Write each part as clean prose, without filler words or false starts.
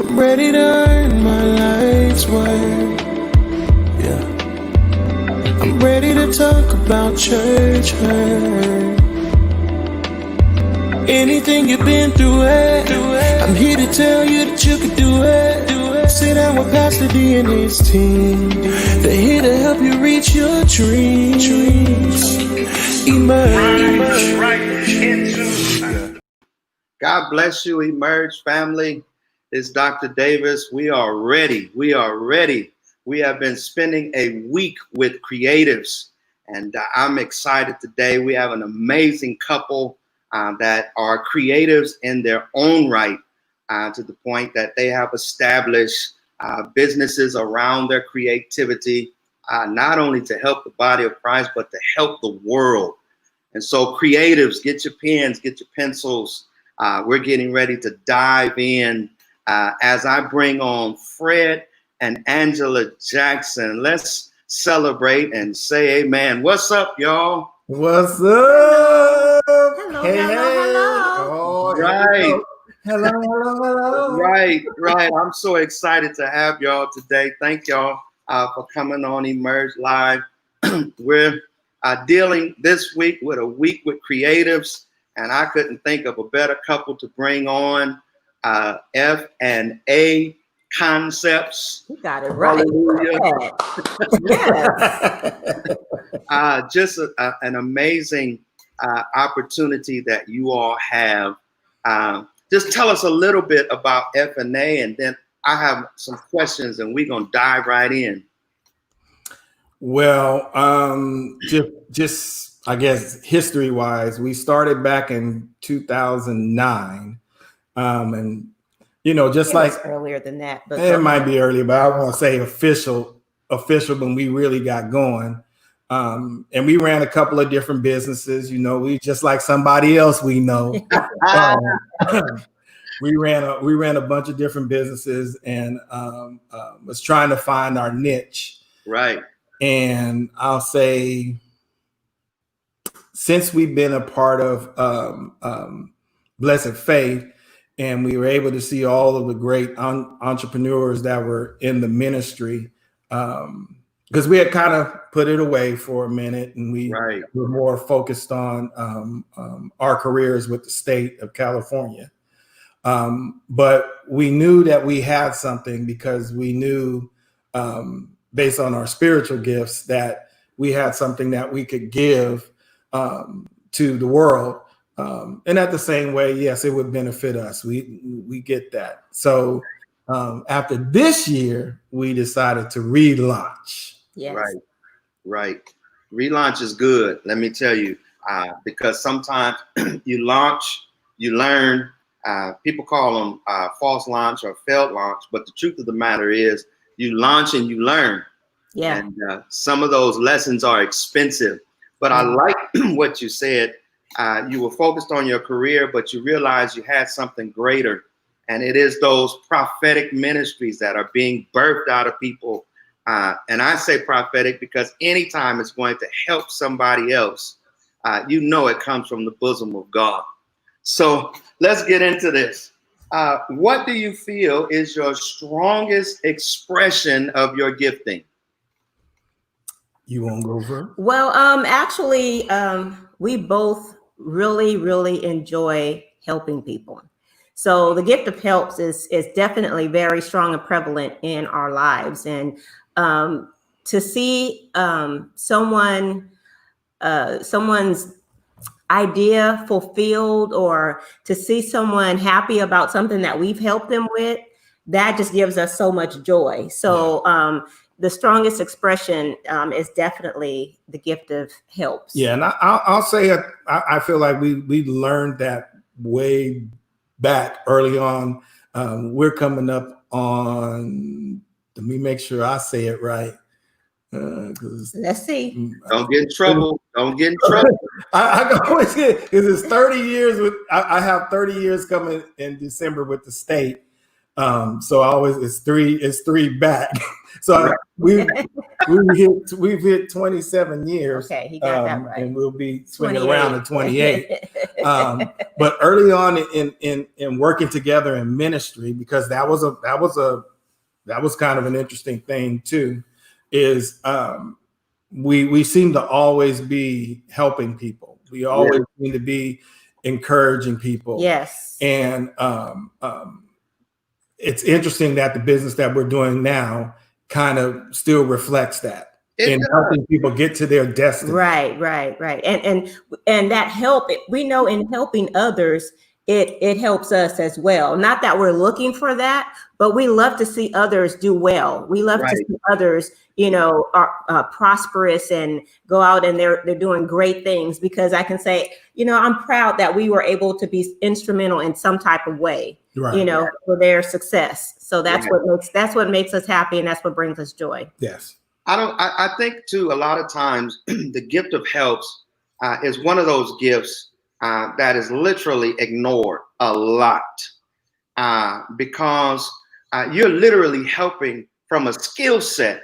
I'm ready to earn my life's work. Yeah. I'm ready to talk about church hurt. Anything you've been through it, I'm here to tell you that you can do it. Sit down with Pastor D and his team. They're here to help you reach your dreams. Emerge. Right into God bless you, Emerge family. It's Dr. Davis. We are ready. We are ready. We have been spending a week with creatives, and I'm excited today. We have an amazing couple that are creatives in their own right, to the point that they have established businesses around their creativity, not only to help the body of Christ, but to help the world. And so creatives, get your pens, get your pencils. We're getting ready to dive in as I bring on Fred and Angela Jackson. Let's celebrate and say amen. What's up, y'all? What's up? Hello, hey, hello. Oh, right. Hello. Right. I'm so excited to have y'all today. Thank y'all for coming on Emerge Live. We're dealing this week with a week with creatives, and I couldn't think of a better couple to bring on. F&A Concepts. You got it right. Hallelujah. Yes. Just an amazing opportunity that you all have. Just tell us a little bit about F&A, and then I have some questions, and we're gonna dive right in. Well, just I guess history-wise, we started back in 2009, and just it like was earlier than that, but it might be earlier, but I won't say official when we really got going. And we ran a couple of different businesses. We just like somebody else we know. We ran a bunch of different businesses and was trying to find our niche. Right. And I'll say, since we've been a part of Blessed Faith, and we were able to see all of the great entrepreneurs that were in the ministry, because we had kind of put it away for a minute, and we were more focused on our careers with the state of California. But we knew that we had something, because we knew, based on our spiritual gifts, that we had something that we could give to the world. And at the same way, yes, it would benefit us. We get that. So after this year, we decided to relaunch. yes. Right. Relaunch is good. Let me tell you, because sometimes you launch, you learn. People call them false launch or failed launch, but the truth of the matter is, you launch and you learn. Yeah. And some of those lessons are expensive. But I like what you said. You were focused on your career, but you realized you had something greater. And it is those prophetic ministries that are being birthed out of people. And I say prophetic because anytime it's going to help somebody else, it comes from the bosom of God. So let's get into this. What do you feel is your strongest expression of your gifting? You want to go first? Well, actually, we both really, really enjoy helping people. So the gift of helps is definitely very strong and prevalent in our lives. And to see someone's idea fulfilled, or to see someone happy about something that we've helped them with, that just gives us so much joy. So the strongest expression is definitely the gift of helps. Yeah, and I'll say I feel like we learned that way back early on. We're coming up on, let me make sure I say it right. Let's see. Don't get in trouble. Don't get in trouble. I always get, because it's 30 years with, I have 30 years coming in December with the state. So I always, it's three back. So we've hit 27 years. Okay, he got that right. And we'll be swinging 28. around to 28. But early on in working together in ministry, because that was kind of an interesting thing too, is we seem to always be helping people. We always seem to be encouraging people. Yes. And it's interesting that the business that we're doing now kind of still reflects that in helping people get to their destiny. Right. And that help, we know in helping others, it helps us as well. Not that we're looking for that, but we love to see others do well. We love to see others, are prosperous and go out and they're doing great things, because I can say, I'm proud that we were able to be instrumental in some type of way, for their success. So that's what makes us happy, and that's what brings us joy. Yes. I think too, a lot of times the gift of helps is one of those gifts that is literally ignored a lot because you're literally helping from a skill set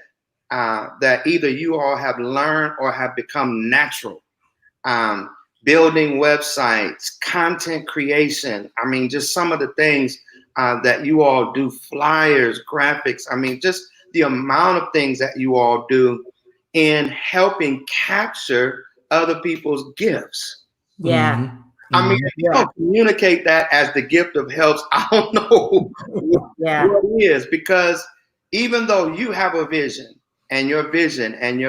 that either you all have learned or have become natural. Building websites, content creation. I mean, just some of the things that you all do, flyers, graphics. I mean, just the amount of things that you all do in helping capture other people's gifts. Yeah. Mm-hmm. I mean, if you don't communicate that as the gift of helps, I don't know what it is, because even though you have a vision and your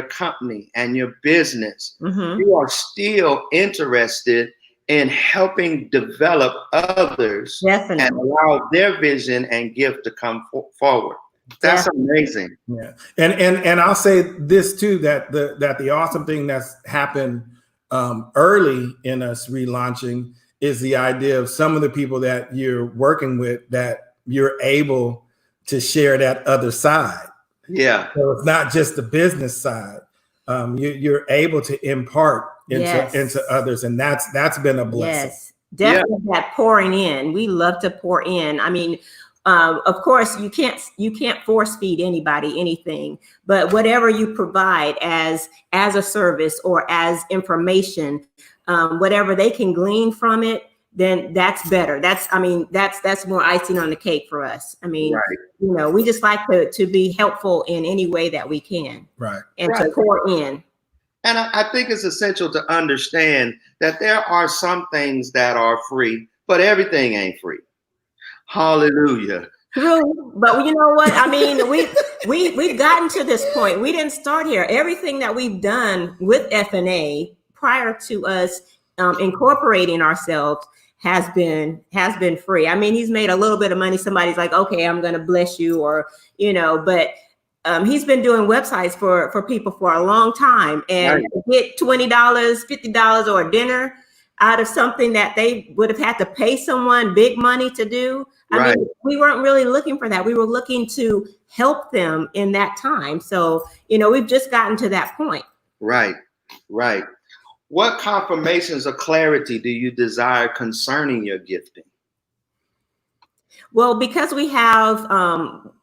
company and your business, you are still interested in helping develop others and allow their vision and gift to come forward. That's amazing. Yeah. And I'll say this too, that the awesome thing that's happened early in us relaunching is the idea of some of the people that you're working with, that you're able to share that other side. Yeah. So it's not just the business side. You're able to impart into others, and that's been a blessing. Yes, definitely that pouring in. We love to pour in. I mean, of course, you can't force feed anybody anything, but whatever you provide as a service or as information, whatever they can glean from it, then that's better. That's more icing on the cake for us. I mean, we just like to be helpful in any way that we can, and to pour in. And I think it's essential to understand that there are some things that are free, but everything ain't free. Hallelujah. True, but you know what? I mean, we've gotten to this point. We didn't start here. Everything that we've done with FNA prior to us incorporating ourselves has been free. I mean, he's made a little bit of money. Somebody's like, okay, I'm going to bless you, or but he's been doing websites for people for a long time, and get $20, $50 or a dinner out of something that they would have had to pay someone big money to do. I mean, we weren't really looking for that. We were looking to help them in that time. So, we've just gotten to that point. Right. What confirmations of clarity do you desire concerning your gifting? Well, because we have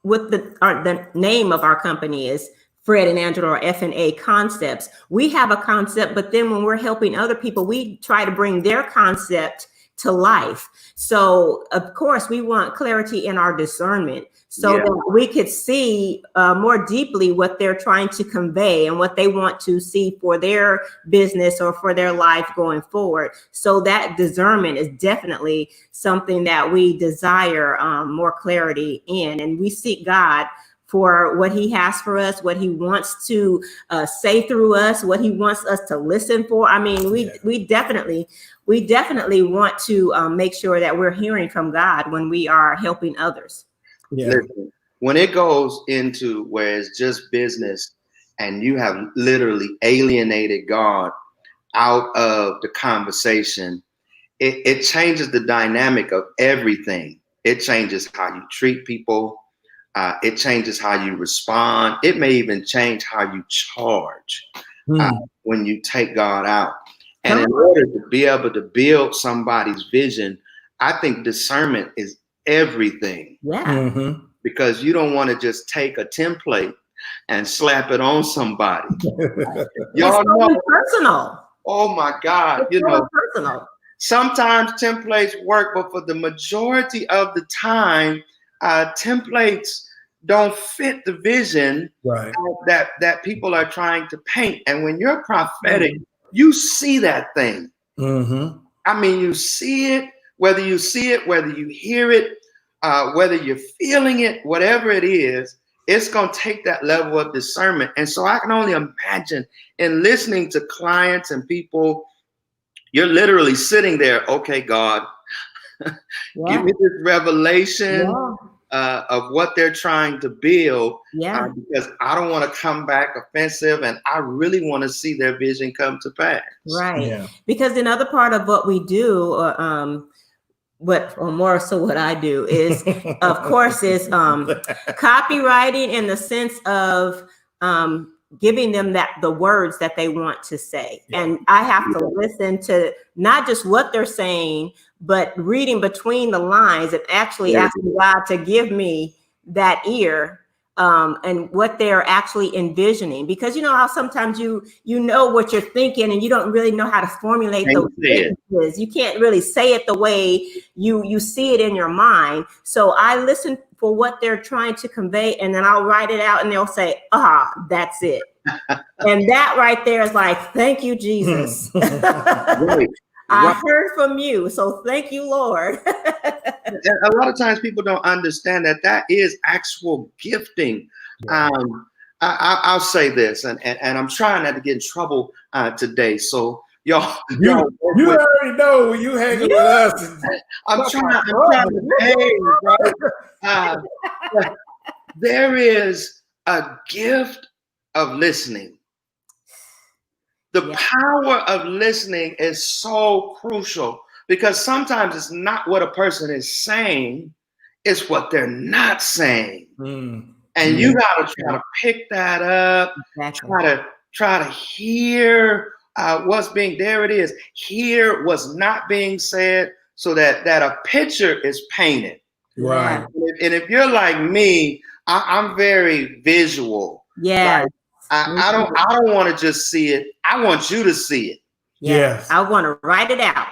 with the name of our company is Fred and Angela, or FNA Concepts. We have a concept, but then when we're helping other people, we try to bring their concept to life. So of course we want clarity in our discernment, so that we could see more deeply what they're trying to convey and what they want to see for their business or for their life going forward. So that discernment is definitely something that we desire more clarity in, and we seek God for what he has for us, what he wants to say through us, what he wants us to listen for. I mean, we definitely want to make sure that we're hearing from God when we are helping others. Yeah. Listen, when it goes into where it's just business and you have literally alienated God out of the conversation, it changes the dynamic of everything. It changes how you treat people. It changes how you respond. It may even change how you charge when you take God out. And in order to be able to build somebody's vision, I think discernment is everything. Yeah. Mm-hmm. Because you don't want to just take a template and slap it on somebody. It's Y'all so know, personal. oh my God, It's you so know, personal. sometimes templates work, but for the majority of the time, templates don't fit the vision Right. that people are trying to paint. And when you're prophetic, you see that thing. Mm-hmm. I mean, you see it, whether you see it, whether you hear it, whether you're feeling it, whatever it is, it's going to take that level of discernment. And so I can only imagine in listening to clients and people, you're literally sitting there, okay, God, give me this revelation of what they're trying to build, because I don't want to come back offensive, and I really want to see their vision come to pass. Right. Yeah. Because another part of what we do, or more so what I do is, of course, is copywriting in the sense of giving them the words that they want to say. Yeah. And I have to listen to not just what they're saying, but reading between the lines and actually asking God to give me that ear, and what they're actually envisioning. Because you know how sometimes you know what you're thinking and you don't really know how to formulate those sentences. You can't really say it the way you see it in your mind. So I listen for what they're trying to convey, and then I'll write it out and they'll say, that's it. And that right there is like, thank you, Jesus. I heard from you. So thank you, Lord. A lot of times people don't understand that is actual gifting. I'll say this, and I'm trying not to get in trouble today. So y'all, you already know when you hanging with us. I'm trying to behave, right? There is a gift of listening. The power of listening is so crucial, because sometimes it's not what a person is saying, it's what they're not saying. And you got to try to pick that up, try to hear what's being, there it is, hear what's not being said, so that a picture is painted. Right. And if you're like me, I'm very visual. Yeah. Like, I don't want to just see it. I want you to see it. Yes. I want to write it out.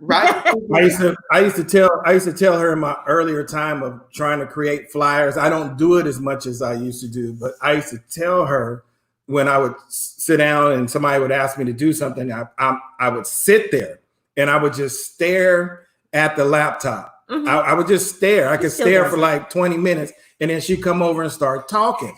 Right. I used to tell her in my earlier time of trying to create flyers. I don't do it as much as I used to do, but I used to tell her when I would sit down and somebody would ask me to do something, I would sit there and I would just stare at the laptop. I would just stare. I could stare for like 20 minutes, and then she'd come over and start talking.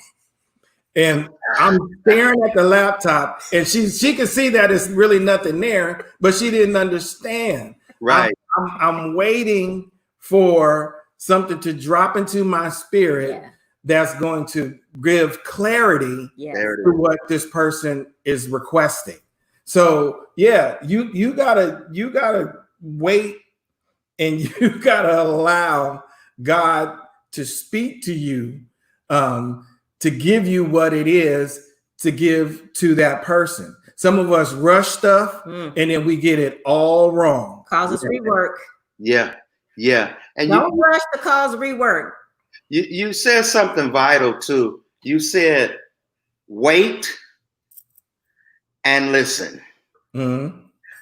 And I'm staring at the laptop, and she can see that it's really nothing there, but she didn't understand. Right. I'm waiting for something to drop into my spirit that's going to give clarity to what this person is requesting. So you gotta wait, and you gotta allow God to speak to you, to give you what it is to give to that person. Some of us rush stuff and then we get it all wrong. Causes rework. Yeah. And don't rush to cause rework. You said something vital too. You said wait and listen.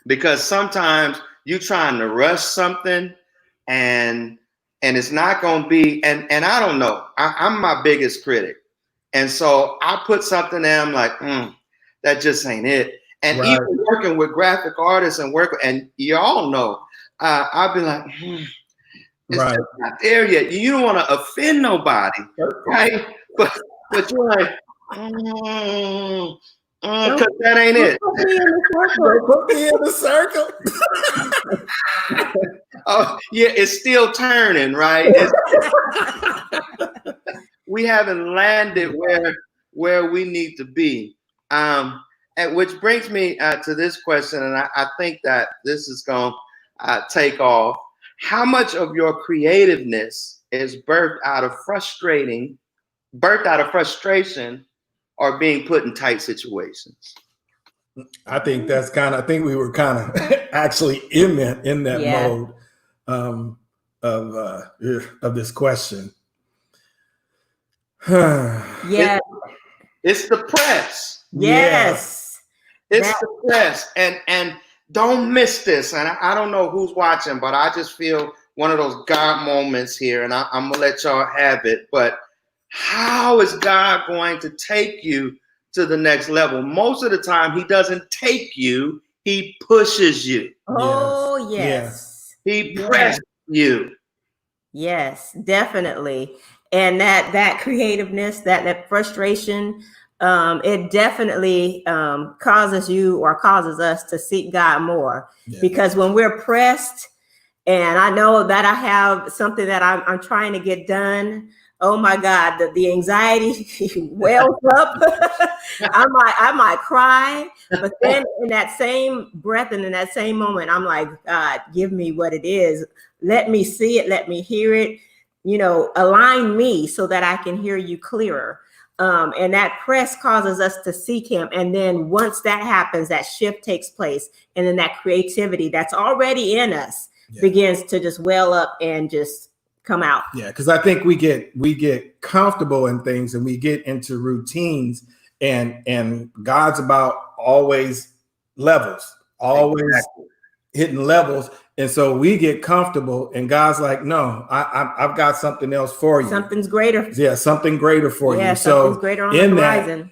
Because sometimes you're trying to rush something and it's not going to be, and I don't know, I'm my biggest critic. And so I put something there, I'm like, that just ain't it. And even working with graphic artists and you all know, I'll be like, it's just not there yet. You don't want to offend nobody, right? But you're like, because that ain't it. Put me in the circle. Oh, yeah, it's still turning, right? We haven't landed where we need to be. And which brings me to this question, and I think that this is going to take off. How much of your creativeness is birthed out of frustration or being put in tight situations? I think we were kind of actually in that mode of this question. It's the press. Yes. It's That- the press. And don't miss this. And I don't know who's watching, but I just feel one of those God moments here, and I'm going to let y'all have it. But how is God going to take you to the next level? Most of the time, he doesn't take you, he pushes you. Oh, yes. He presses you. Yes, definitely. And that creativeness, that frustration, it definitely causes us to seek God more. Because when we're pressed, and I know that I have something that I'm trying to get done, oh my God, the anxiety wells up. I might cry, but then in that same breath and in that same moment, I'm like, God, give me what it is. Let me see it. Let me hear it. Align me so that I can hear you clearer. And that press causes us to seek him. And then once that happens, that shift takes place. And then that creativity that's already in us begins to just well up and just come out. Yeah, because I think we get comfortable in things and we get into routines, and God's about always levels, always hitting levels. And so we get comfortable, and God's like, no, I've got something else for you. Something's greater. Yeah, something greater for you. Something's So greater on in the that, horizon.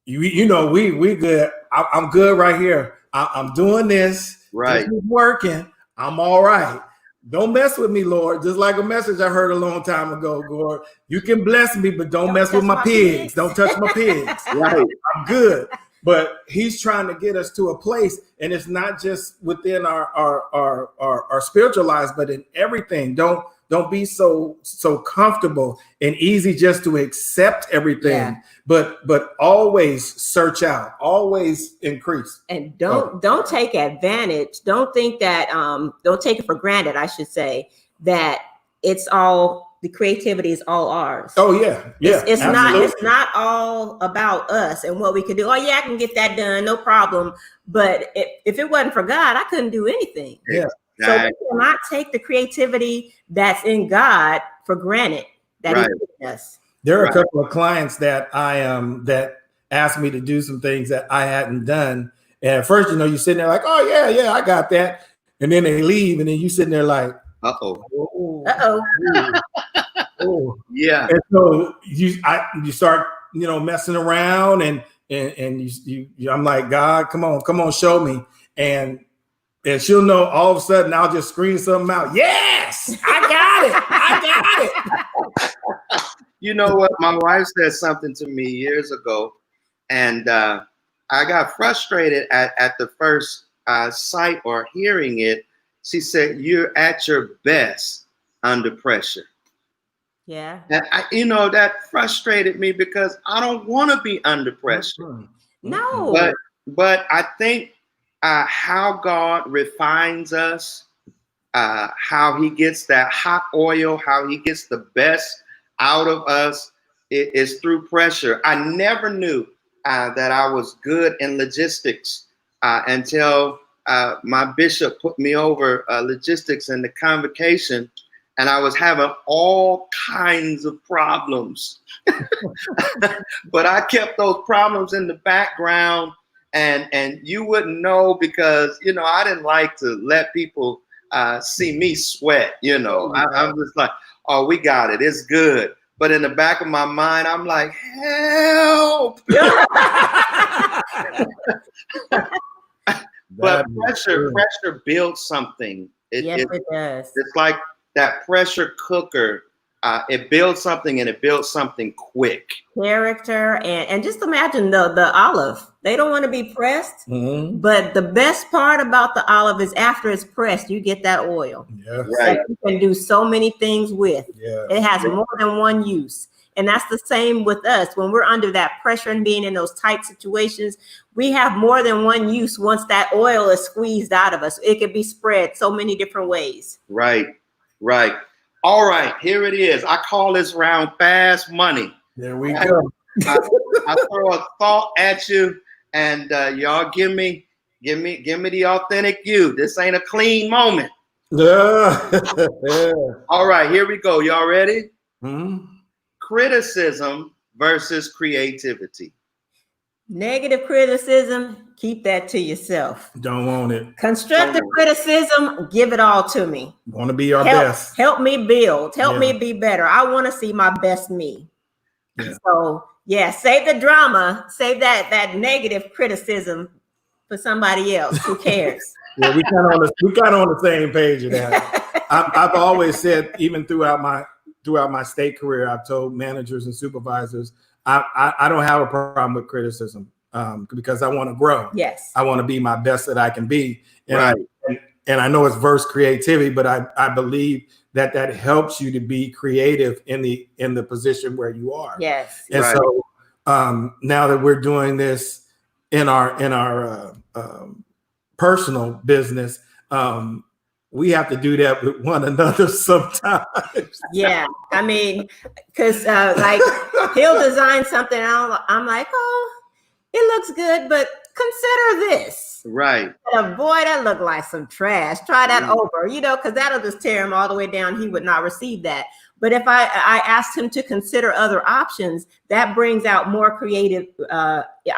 we good. I'm good right here. I'm doing this. Right. This is working. I'm all right. Don't mess with me, Lord. Just like a message I heard a long time ago, Lord. You can bless me, but don't mess with my pigs. Don't touch my pigs. Right. I'm good. But he's trying to get us to a place, and it's not just within our spiritual lives, but in everything. Don't be so comfortable and easy just to accept everything, but always search out, always increase. And don't take advantage. Don't think that don't take it for granted, I should say, that the creativity is all ours. Oh yeah. It's not all about us and what we can do. Oh yeah, I can get that done, no problem. But if it wasn't for God, I couldn't do anything. Yeah. So we cannot take the creativity that's in God for granted that He's given us. There are a couple of clients that that asked me to do some things that I hadn't done. And at first, you're sitting there like, oh yeah, I got that. And then they leave, and then you sitting there like, oh, yeah. And so you start, messing around, and you I'm like, God, come on, show me. And she'll know all of a sudden I'll just scream something out. Yes, I got it. You know what? My wife said something to me years ago, and I got frustrated at the first sight or hearing it. She said, "You're at your best under pressure." Yeah. And that frustrated me because I don't want to be under pressure. No. But I think how God refines us, how he gets that hot oil, how he gets the best out of us, it is through pressure. I never knew that I was good in logistics until my bishop put me over logistics in the convocation, and I was having all kinds of problems. But I kept those problems in the background, and you wouldn't know because, I didn't like to let people see me sweat. I'm just like, oh, we got it. It's good. But in the back of my mind, I'm like, help. But pressure builds something. It does. It's like that pressure cooker. It builds something, and it builds something quick. Character, and just imagine the olive. They don't want to be pressed, but the best part about the olive is after it's pressed, you get that oil. Yeah. Right. That you can do so many things with. Yeah. It has more than one use. And that's the same with us. When we're under that pressure and being in those tight situations, we have more than one use once that oil is squeezed out of us. It can be spread so many different ways. Right. All right, here it is. I call this round fast money. There we go. I throw a thought at you, and y'all give me the authentic you. This ain't a clean moment. All right, here we go. Y'all ready? Criticism versus creativity. Negative criticism, keep that to yourself. Don't want it. Constructive criticism, give it all to me. Want to be our best. Help me build. Help Yeah. me be better. I want to see my best me. Yeah. So yeah, save the drama. Save that negative criticism for somebody else. Who cares? Well, we kind of on the same page of that. I've always said, even throughout my state career, I've told managers and supervisors, I don't have a problem with criticism because I want to grow. Yes. I want to be my best that I can be. And Right. I know it's versus creativity, but I believe that helps you to be creative in the position where you are. Yes. And Right. so now that we're doing this in our personal business, we have to do that with one another sometimes. Yeah. I mean, because like he'll design something, and I'm like, oh, it looks good, but consider this. Right. Boy, that looked like some trash. Try that over, because that'll just tear him all the way down. He would not receive that. But if I asked him to consider other options, that brings out more creative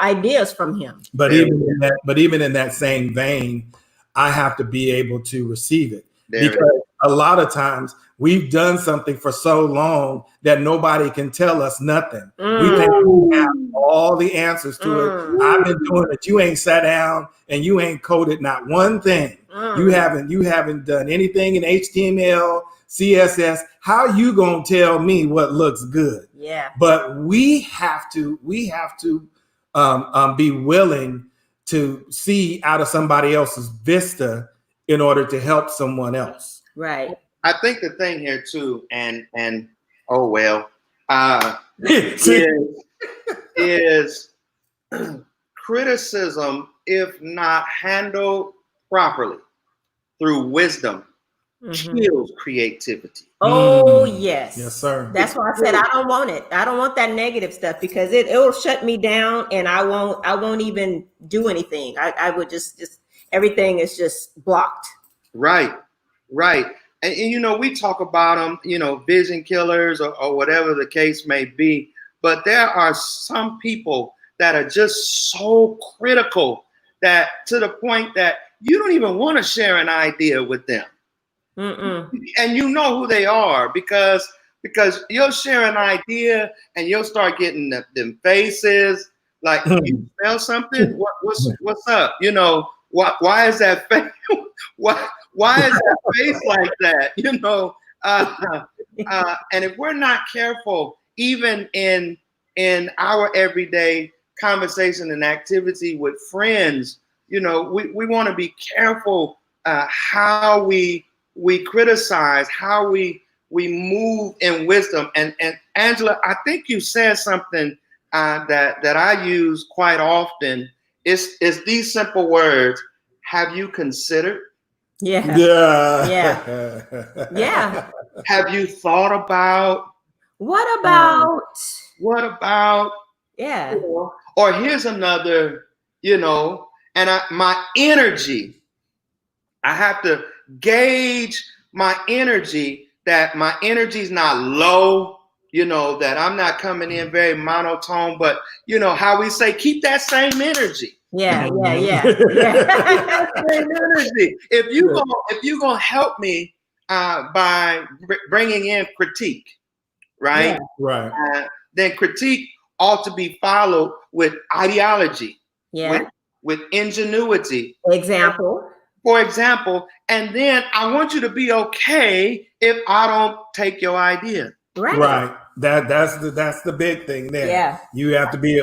ideas from him. But even in that same vein, I have to be able to receive it. Because a lot of times we've done something for so long that nobody can tell us nothing. We think we have all the answers to it. I've been doing it. You ain't sat down and you ain't coded not one thing. You haven't done anything in HTML, CSS. How you gonna tell me what looks good? Yeah. But we have to be willing to see out of somebody else's vista in order to help someone else. Right. I think the thing here too, and oh well, is criticism, if not handled properly through wisdom, kills creativity. Oh, yes. Yes, sir. That's why I said I don't want it. I don't want that negative stuff because it will shut me down and I won't even do anything. I would just everything is just blocked. Right. And we talk about them, vision killers or whatever the case may be. But there are some people that are just so critical that to the point that you don't even want to share an idea with them. And you know who they are because you'll share an idea and you'll start getting them faces like, you smell something? What's up? Why is that face? Why is that face like that? And if we're not careful, even in our everyday conversation and activity with friends, we want to be careful how we criticize, how we move in wisdom. And Angela, I think you said something that I use quite often. It's these simple words. Have you considered? Yeah. Have you thought about? What about? Yeah. Or here's another, and my energy. I have to gauge my energy, that my energy is not low, that I'm not coming in very monotone, but how we say, keep that same energy. Yeah. Same energy. If you're gonna help me by bringing in critique, right? Yeah. Right. Then critique ought to be followed with ideology. Yeah. With ingenuity. For example, and then I want you to be okay if I don't take your idea. Right. That's the big thing there. Yeah. You have to be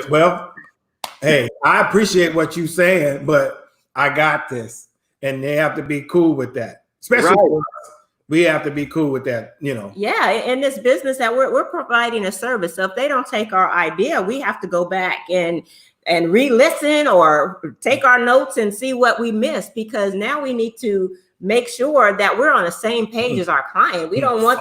hey, I appreciate what you're saying, but I got this. And they have to be cool with that. Especially for us. We have to be cool with that, Yeah, in this business that we're providing a service. So if they don't take our idea, we have to go back and re-listen or take our notes and see what we missed, because now we need to make sure that we're on the same page as our client. We don't want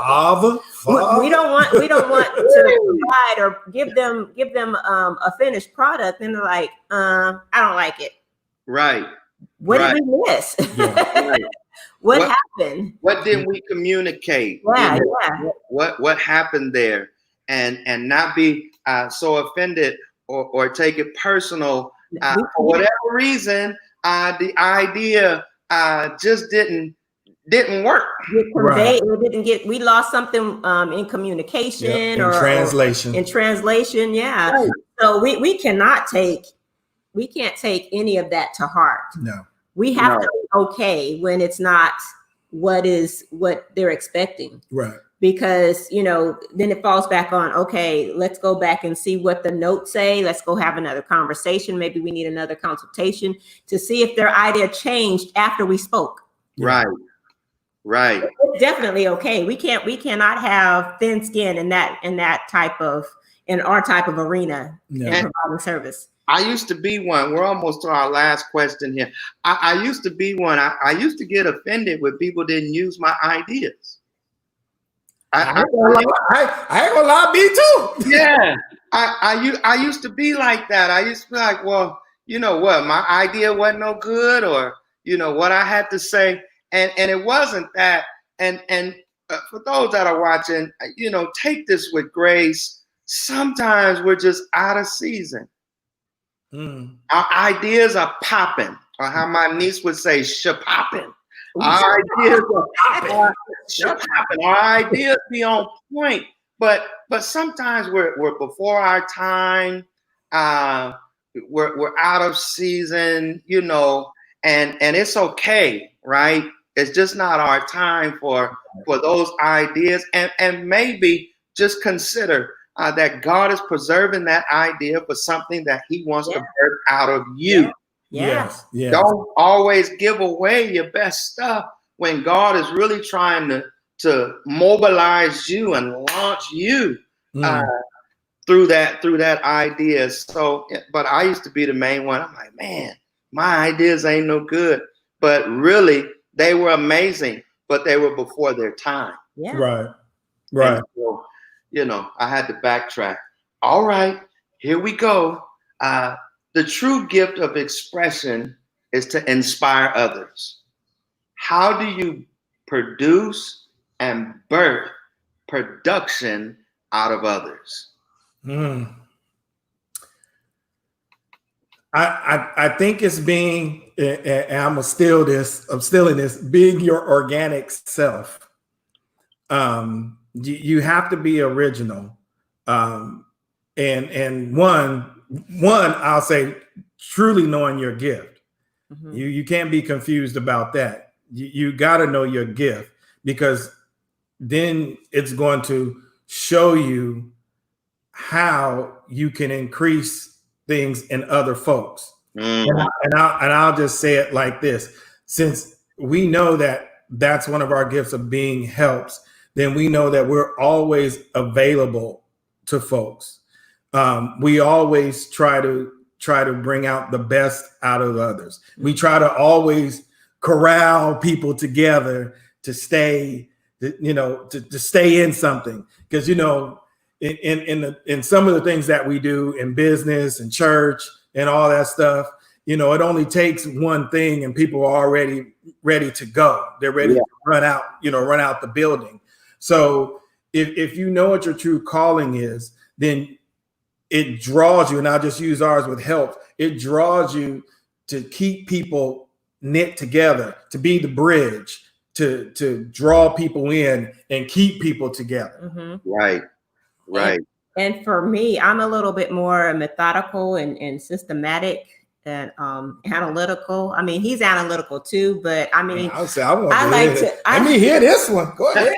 we don't want to provide or give them a finished product and they're like, I don't like it. Right. What did we miss? Right. What happened? What did we communicate? Yeah. What happened there? And not be so offended or take it personal. For whatever reason, the idea just didn't work. Right. It didn't get. We lost something in communication or translation. In translation, yeah. Right. So we can't take any of that to heart. No, we have to be okay when it's not what they're expecting. Right. Because, then it falls back on, okay, let's go back and see what the notes say. Let's go have another conversation. Maybe we need another consultation to see if their idea changed after we spoke. Right. Right. It's definitely okay. We cannot have thin skin in our type of arena in providing service. I used to be one. We're almost to our last question here. I used to be one. I used to get offended when people didn't use my ideas. I ain't gonna lie, me too. Yeah, I used to be like that. I used to be like, well, you know what, my idea wasn't no good, or what I had to say, and it wasn't that. And for those that are watching, take this with grace. Sometimes we're just out of season. Our ideas are popping, or how my niece would say, shapopping. Our ideas are popping. Our ideas be on point, but sometimes we're before our time. We're out of season, and it's okay, right? It's just not our time for those ideas, and maybe just consider that God is preserving that idea for something that He wants to birth out of you. Yes. Don't always give away your best stuff when God is really trying to mobilize you and launch you through that idea. So, but I used to be the main one. I'm like, man, my ideas ain't no good. But really, they were amazing, but they were before their time. Yeah. Right. And so, I had to backtrack. All right, here we go. The true gift of expression is to inspire others. How do you produce and birth production out of others? I think it's being, and I'm still in this, being your organic self. You have to be original. And one, I'll say, truly knowing your gift. Mm-hmm. You can't be confused about that. You got to know your gift, because then it's going to show you how you can increase things in other folks. Mm-hmm. And I'll just say it like this: since we know that that's one of our gifts of being helps, then we know that we're always available to folks. We always try to bring out the best out of others. We try to always corral people together to stay, to stay in something. Because, in some of the things that we do in business and church and all that stuff, it only takes one thing and people are already ready to go. They're ready to run out the building. So if you know what your true calling is, then it draws you, and I'll just use ours with help. It draws you to keep people knit together, to be the bridge, to draw people in and keep people together. Mm-hmm. Right. And for me, I'm a little bit more methodical and systematic and analytical. I mean, he's analytical too, but I mean, let me hear this one. Go ahead.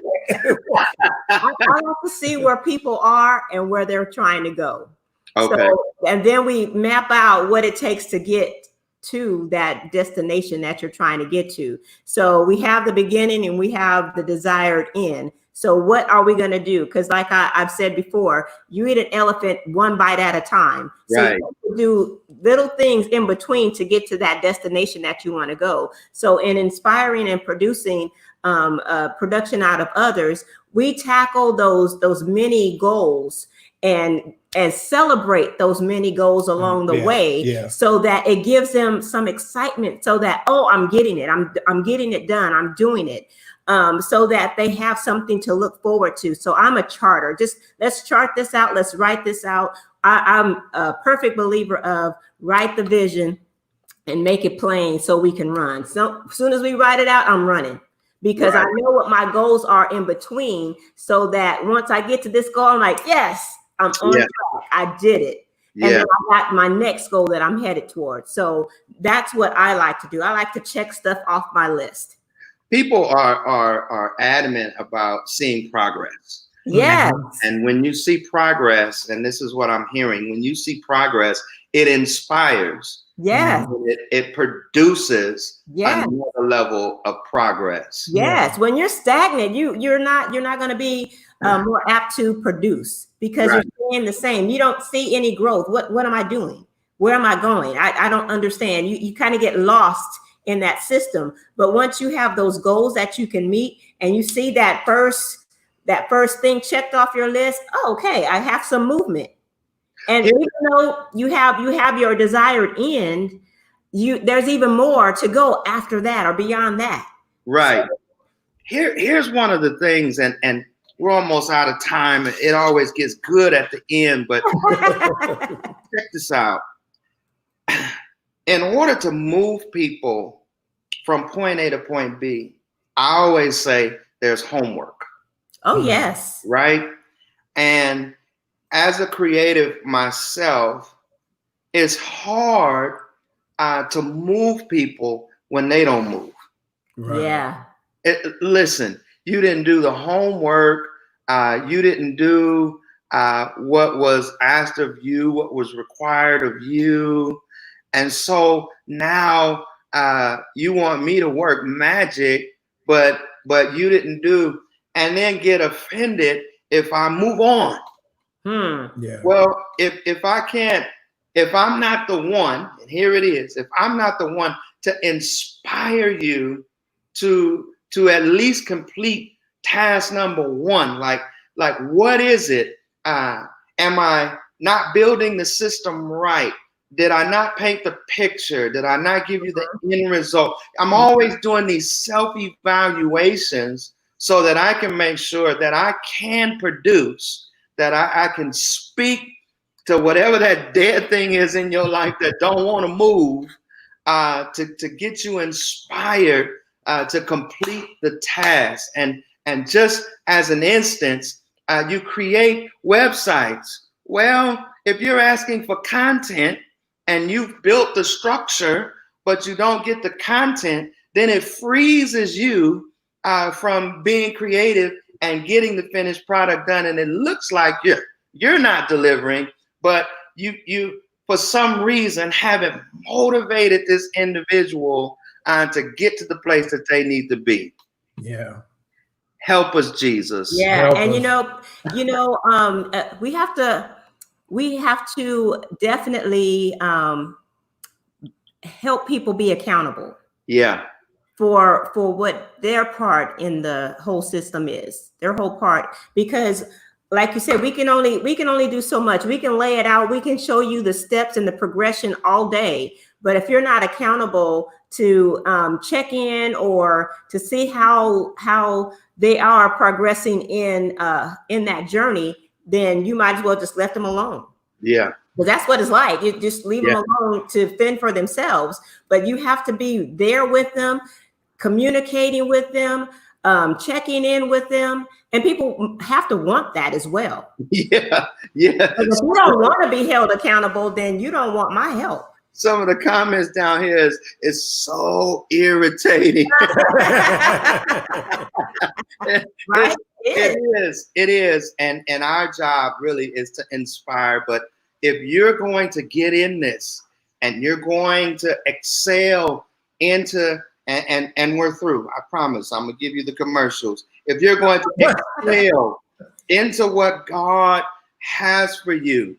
I like to see where people are and where they're trying to go. Okay. So, and then we map out what it takes to get to that destination that you're trying to get to. So we have the beginning and we have the desired end. So what are we going to do? Because like I've said before, you eat an elephant one bite at a time. So right. You do little things in between to get to that destination that you want to go. So in inspiring and producing production out of others, we tackle those many goals and celebrate those many goals along the way, so that it gives them some excitement, so that, oh, I'm getting it. I'm getting it done. I'm doing it. so that they have something to look forward to. So I'm a charter. Just let's chart this out. Let's write this out. I'm a perfect believer of write the vision and make it plain so we can run. So as soon as we write it out, I'm running, because I know what my goals are in between, so that once I get to this goal, I'm like, yes, I'm on track. I did it. And then I got my next goal that I'm headed towards. So that's what I like to do. I like to check stuff off my list. People are adamant about seeing progress. Yes. And when you see progress, and this is what I'm hearing, when you see progress, it inspires. Yes. It produces another level of progress. Yes. When you're stagnant, you're not going to be more apt to produce, because you're staying the same. You don't see any growth. What am I doing? Where am I going? I don't understand. You kind of get lost in that system. But once you have those goals that you can meet, and you see that first thing checked off your list, oh, okay, I have some movement. And even though you have your desired end, there's even more to go after that or beyond that. Right. So, here's one of the things, and we're almost out of time. It always gets good at the end, but check this out. In order to move people from point A to point B, I always say there's homework. Oh, yes. Right. And as a creative myself, it's hard to move people when they don't move. Right. Yeah. Listen, you didn't do the homework. You didn't do what was asked of you, what was required of you. And so now you want me to work magic, but you didn't do, and then get offended if I move on. Yeah. Well, if I'm not the one, and here it is, if I'm not the one to inspire you to at least complete task number one, like what is it? Am I not building the system right? Did I not paint the picture? Did I not give you the end result? I'm always doing these self-evaluations so that I can make sure that I can produce, that I can speak to whatever that dead thing is in your life that don't want to move, to get you inspired to complete the task. And just as an instance, you create websites. Well, if you're asking for content and you've built the structure, but you don't get the content, then it freezes you from being creative and getting the finished product done. And it looks like you're not delivering, but you for some reason haven't motivated this individual to get to the place that they need to be. Yeah. Help us, Jesus. Yeah. Help And us. we have to definitely help people be accountable. Yeah. For what their part in the whole system is, their whole part, because like you said, we can only do so much. We can lay it out. We can show you the steps and the progression all day. But if you're not accountable to check in or to see how they are progressing in that journey, then you might as well just let them alone. Yeah. Because that's what it's like. You just leave them alone to fend for themselves. But you have to be there with them, communicating with them, checking in with them. And people have to want that as well. Yeah. Yeah. If you don't want to be held accountable, then you don't want my help. Some of the comments down here is so irritating. Right? It is. And our job really is to inspire. But if you're going to get in this and you're going to excel into, and we're through, I promise, I'm going to give you the commercials. If you're going to excel into what God has for you,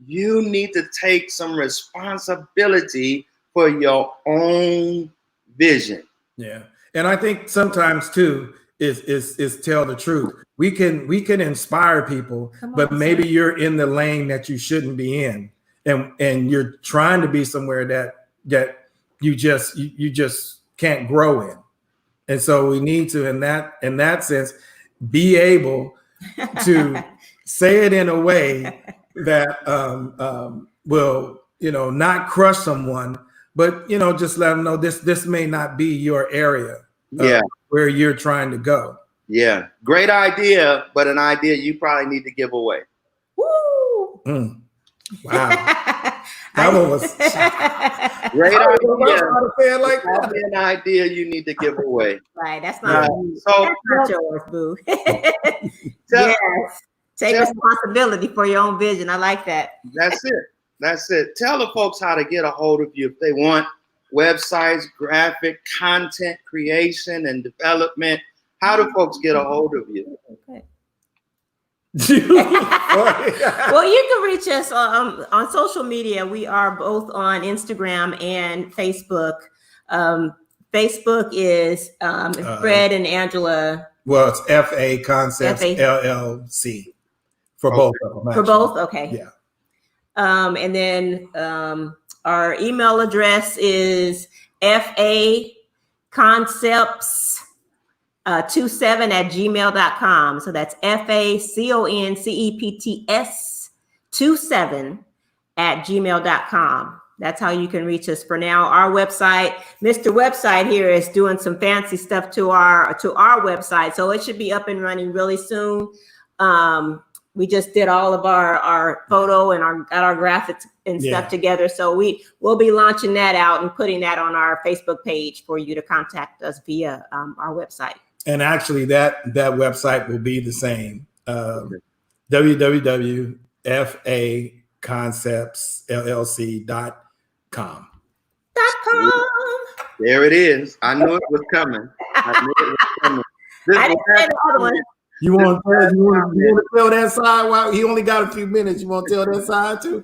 you need to take some responsibility for your own vision. Yeah. And I think sometimes too is tell the truth. We can inspire people, but maybe you're in the lane that you shouldn't be in. And you're trying to be somewhere that you just can't grow in. And so we need to, in that sense, be able to say it in a way that will, not crush someone, but just let them know this may not be your area where you're trying to go. Yeah, great idea, but an idea you probably need to give away. Woo! Wow, that one was great idea. Like probably an idea you need to give away. Right, that's not so that's not yours, boo. Yes, take responsibility for your own vision. I like that. That's it. Tell the folks how to get a hold of you if they want websites, graphic content creation and development. How do folks get a hold of you? Okay. Well, you can reach us on social media. We are both on Instagram and Facebook. Facebook is Fred and Angela. Well, it's FA Concepts LLC for both of them. For both, okay. Yeah. And then our email address is faconcepts27@gmail.com. So that's faconcepts27@gmail.com. That's how you can reach us for now. Our website, Mr. Website here, is doing some fancy stuff to our website. So it should be up and running really soon. We just did all of our photo and got our graphics and stuff together. So we'll be launching that out and putting that on our Facebook page for you to contact us via our website. And actually that website will be the same. www.faconceptsllc.com. There it is. I knew it was coming. I didn't say the other one. You want to tell that side? Well, he only got a few minutes. You want to tell that side too?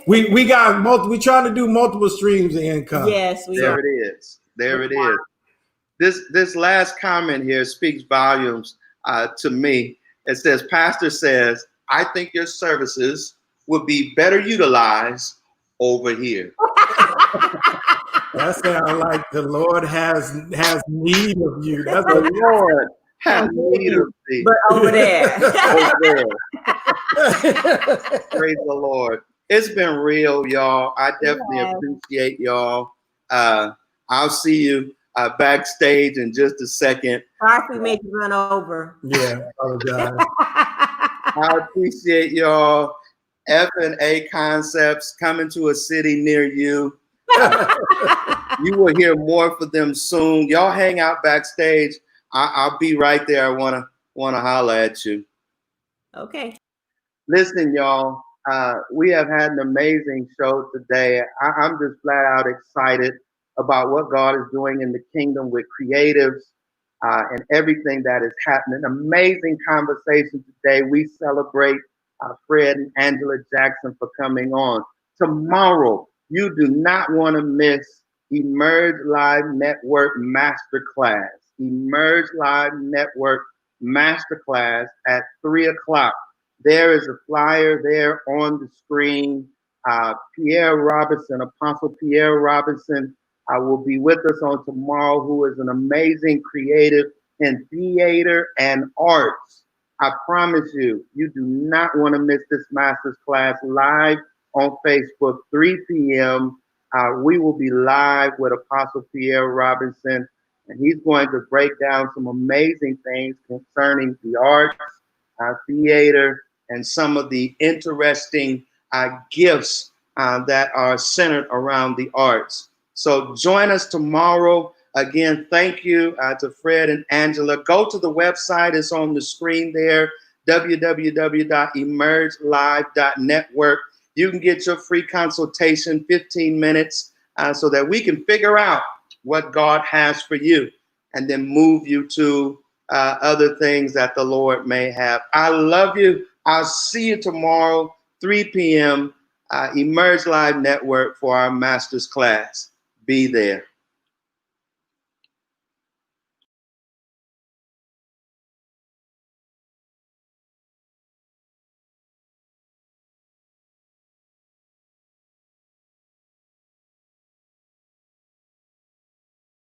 we got we trying to do multiple streams of income. Yes, we are. There it is. This last comment here speaks volumes to me. It says, Pastor says, I think your services would be better utilized over here. That sounds like the Lord has need of you. That's the Lord has need of thee. But over there. Praise the Lord. It's been real, y'all. I definitely appreciate y'all. I'll see you backstage in just a second. Sorry if we made you run over. Yeah, apologize. I appreciate y'all. F&A Concepts coming to a city near you. You will hear more for them soon. Y'all hang out backstage. I'll be right there. I wanna holler at you. Okay. Listen, y'all. We have had an amazing show today. I'm just flat out excited about what God is doing in the kingdom with creatives and everything that is happening. Amazing conversation today. We celebrate Fred and Angela Jackson for coming on. Tomorrow, you do not want to miss Emerge Live Network Masterclass. Emerge Live Network Masterclass at 3:00. There is a flyer there on the screen. Pierre Robinson, Apostle Pierre Robinson, will be with us on tomorrow, who is an amazing creative in theater and arts. I promise you, you do not want to miss this master's class live on Facebook, 3 p.m. We will be live with Apostle Pierre Robinson, and he's going to break down some amazing things concerning the arts, theater, and some of the interesting gifts that are centered around the arts. So join us tomorrow. Again, thank you to Fred and Angela. Go to the website. It's on the screen there, www.emergelive.network. You can get your free consultation, 15 minutes, so that we can figure out what God has for you and then move you to other things that the Lord may have. I love you. I'll see you tomorrow, 3 p.m., Emerge Live Network for our master's class. Be there.